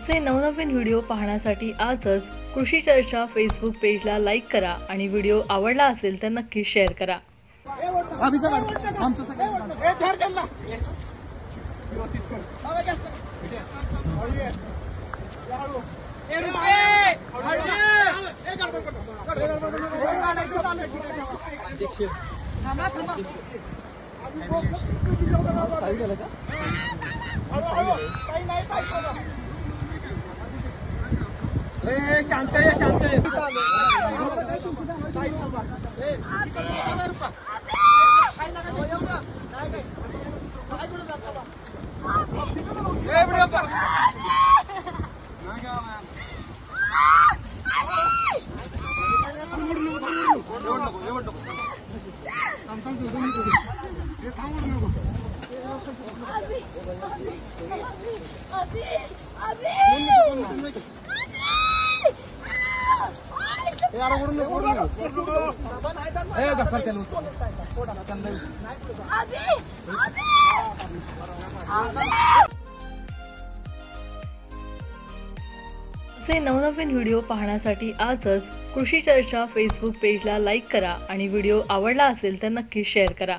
असे नवनवीन व्हिडिओ पाहण्यासाठी आजच कृषी चर्चा फेसबुक पेजला लाईक करा आणि व्हिडिओ आवडला असेल तर नक्की शेअर करा। शांत असे नवनवीन व्हिडिओ पाहण्यासाठी आजच कृषी चर्चा फेसबुक पेजला लाईक करा आणि व्हिडिओ आवडला असेल तर नक्की शेअर करा।